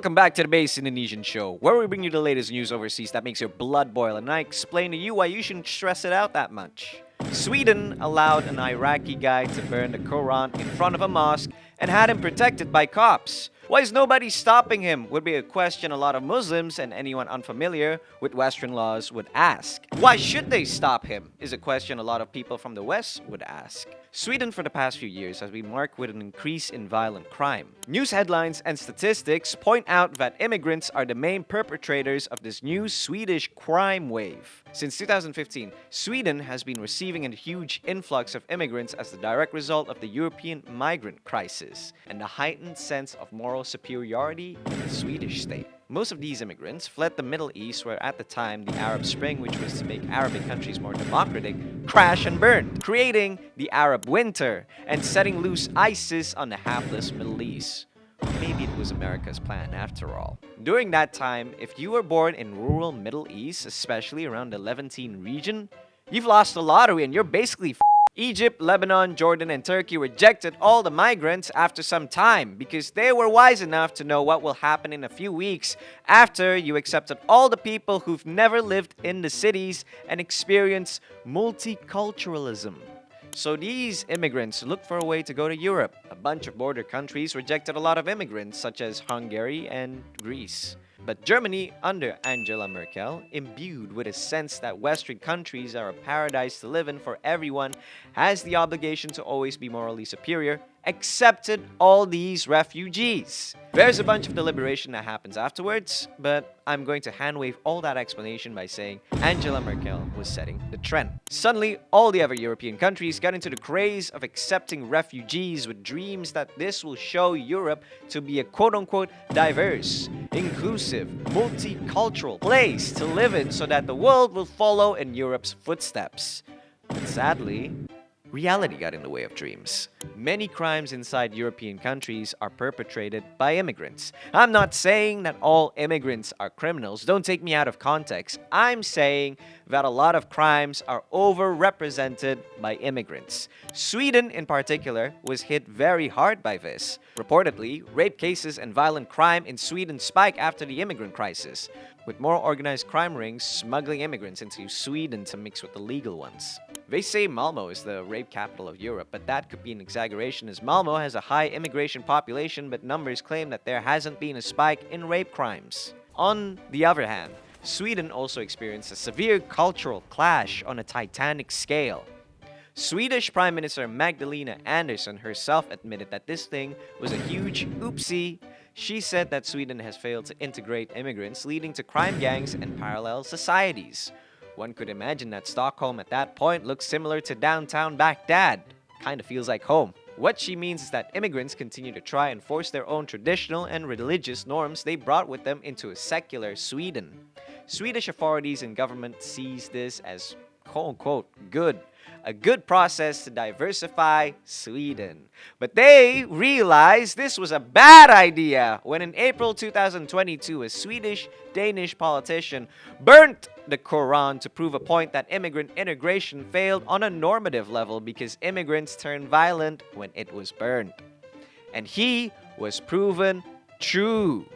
Welcome back to the Base Indonesian Show, where we bring you the latest news overseas that makes your blood boil, and I explain to you why you shouldn't stress it out that much. Sweden allowed an Iraqi guy to burn the Quran in front of a mosque and had him protected by cops. Why is nobody stopping him? Would be a question a lot of Muslims and anyone unfamiliar with Western laws would ask. Why should they stop him? Is a question a lot of people from the West would ask. Sweden for the past few years has been marked with an increase in violent crime. News headlines and statistics point out that immigrants are the main perpetrators of this new Swedish crime wave. Since 2015, Sweden has been receiving a huge influx of immigrants as the direct result of the European migrant crisis and the heightened sense of moral superiority in the Swedish state. Most of these immigrants fled the Middle East, where at the time the Arab Spring, which was to make Arabic countries more democratic, crashed and burned, creating the Arab Winter and setting loose ISIS on the hapless Middle East. Maybe it was America's plan after all. During that time, if you were born in rural Middle East, especially around the Levantine region, you've lost the lottery and you're basically Egypt, Lebanon, Jordan, and Turkey rejected all the migrants after some time because they were wise enough to know what will happen in a few weeks after you accepted all the people who've never lived in the cities and experienced multiculturalism. So these immigrants looked for a way to go to Europe. A bunch of border countries rejected a lot of immigrants, such as Hungary and Greece. But Germany, under Angela Merkel, imbued with a sense that Western countries are a paradise to live in for everyone, has the obligation to always be morally superior, accepted all these refugees. There's a bunch of deliberation that happens afterwards, but I'm going to handwave all that explanation by saying Angela Merkel was setting the trend. Suddenly, all the other European countries got into the craze of accepting refugees with dreams that this will show Europe to be a quote-unquote diverse, inclusive, multicultural place to live in so that the world will follow in Europe's footsteps. But sadly, reality got in the way of dreams. Many crimes inside European countries are perpetrated by immigrants. I'm not saying that all immigrants are criminals. Don't take me out of context. I'm saying that a lot of crimes are overrepresented by immigrants. Sweden, in particular, was hit very hard by this. Reportedly, rape cases and violent crime in Sweden spiked after the immigrant crisis, with more organized crime rings smuggling immigrants into Sweden to mix with the legal ones. They say Malmö is the rape capital of Europe, but that could be an exaggeration as Malmö has a high immigration population, but numbers claim that there hasn't been a spike in rape crimes. On the other hand, Sweden also experienced a severe cultural clash on a titanic scale. Swedish Prime Minister Magdalena Andersson herself admitted that this thing was a huge oopsie. She said that Sweden has failed to integrate immigrants, leading to crime gangs and parallel societies. One could imagine that Stockholm at that point looks similar to downtown Baghdad. Kinda feels like home. What she means is that immigrants continue to try and force their own traditional and religious norms they brought with them into a secular Sweden. Swedish authorities and government sees this as quote-unquote good. A good process to diversify Sweden. But they realized this was a bad idea when in April 2022, a Swedish-Danish politician burnt the Quran to prove a point that immigrant integration failed on a normative level because immigrants turned violent when it was burned. And he was proven true.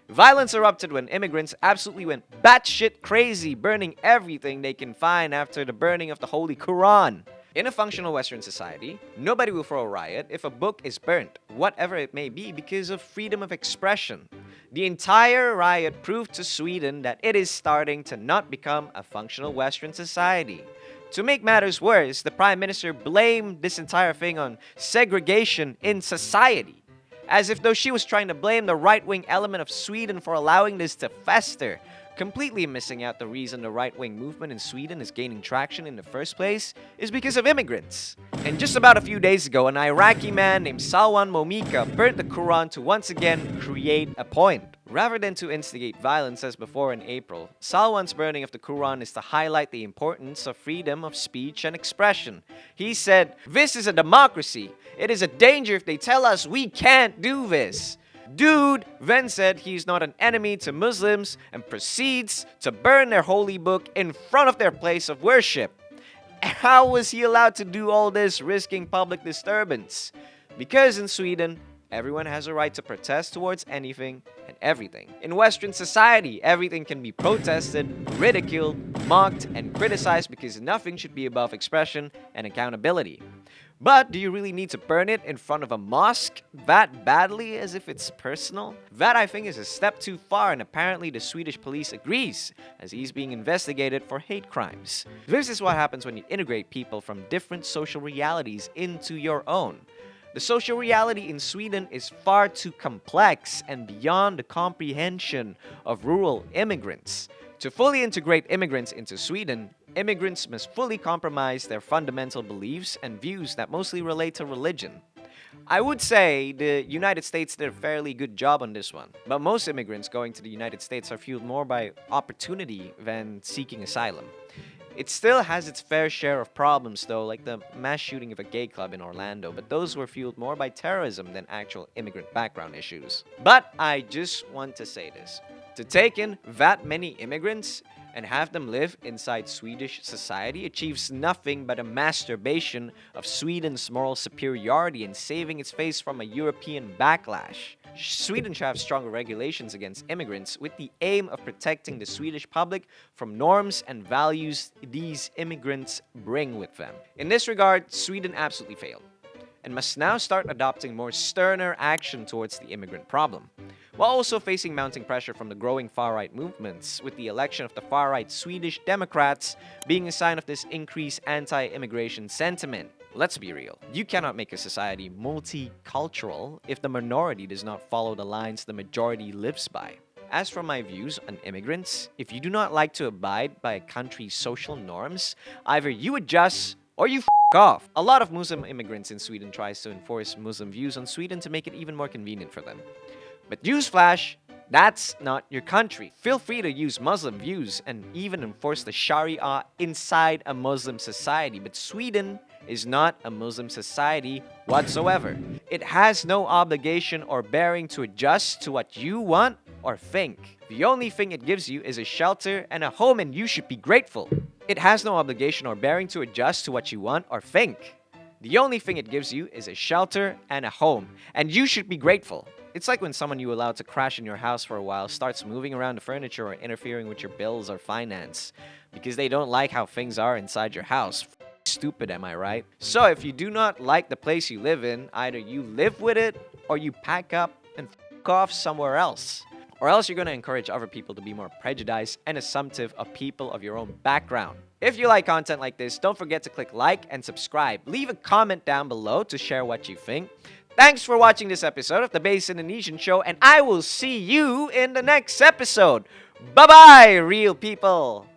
Violence erupted when immigrants absolutely went batshit crazy, burning everything they can find after the burning of the Holy Quran. In a functional Western society, nobody will throw a riot if a book is burnt, whatever it may be, because of freedom of expression. The entire riot proved to Sweden that it is starting to not become a functional Western society. To make matters worse, the Prime Minister blamed this entire thing on segregation in society, as if though she was trying to blame the right-wing element of Sweden for allowing this to fester, completely missing out the reason the right-wing movement in Sweden is gaining traction in the first place is because of immigrants. And just about a few days ago, an Iraqi man named Salwan Momika burnt the Quran to once again create a point. Rather than to instigate violence as before in April, Salwan's burning of the Quran is to highlight the importance of freedom of speech and expression. He said, "This is a democracy. It is a danger if they tell us we can't do this." Dude then said he's not an enemy to Muslims and proceeds to burn their holy book in front of their place of worship. How was he allowed to do all this risking public disturbance? Because in Sweden, Everyone has a right to protest towards anything and everything. In Western society, everything can be protested, ridiculed, mocked, and criticized because nothing should be above expression and accountability. But do you really need to burn it in front of a mosque that badly, as if it's personal? That, I think, is a step too far, and apparently the Swedish police agrees, as he's being investigated for hate crimes. This is what happens when you integrate people from different social realities into your own. The social reality in Sweden is far too complex and beyond the comprehension of rural immigrants. To fully integrate immigrants into Sweden, immigrants must fully compromise their fundamental beliefs and views that mostly relate to religion. I would say the United States did a fairly good job on this one, but most immigrants going to the United States are fueled more by opportunity than seeking asylum. It still has its fair share of problems though, like the mass shooting of a gay club in Orlando, but those were fueled more by terrorism than actual immigrant background issues. But I just want to say this. To take in that many immigrants and have them live inside Swedish society achieves nothing but a masturbation of Sweden's moral superiority and saving its face from a European backlash. Sweden should have stronger regulations against immigrants with the aim of protecting the Swedish public from norms and values these immigrants bring with them. In this regard, Sweden absolutely failed and must now start adopting more sterner action towards the immigrant problem, while also facing mounting pressure from the growing far-right movements, with the election of the far-right Swedish Democrats being a sign of this increased anti-immigration sentiment. Let's be real, you cannot make a society multicultural if the minority does not follow the lines the majority lives by. As for my views on immigrants, if you do not like to abide by a country's social norms, either you adjust or you off. A lot of Muslim immigrants in Sweden tries to enforce Muslim views on Sweden to make it even more convenient for them. But newsflash, that's not your country. Feel free to use Muslim views and even enforce the Sharia inside a Muslim society, but Sweden is not a Muslim society whatsoever. It has no obligation or bearing to adjust to what you want or think. The only thing it gives you is a shelter and a home, and you should be grateful. It has no obligation or bearing to adjust to what you want or think. The only thing it gives you is a shelter and a home, and you should be grateful. It's like when someone you allow to crash in your house for a while starts moving around the furniture or interfering with your bills or finance because they don't like how things are inside your house. Stupid, am I right? So if you do not like the place you live in, either you live with it or you pack up and off somewhere else. Or else you're going to encourage other people to be more prejudiced and assumptive of people of your own background. If you like content like this, don't forget to click like and subscribe. Leave a comment down below to share what you think. Thanks for watching this episode of the Base Indonesian Show, and I will see you in the next episode. Bye-bye, real people!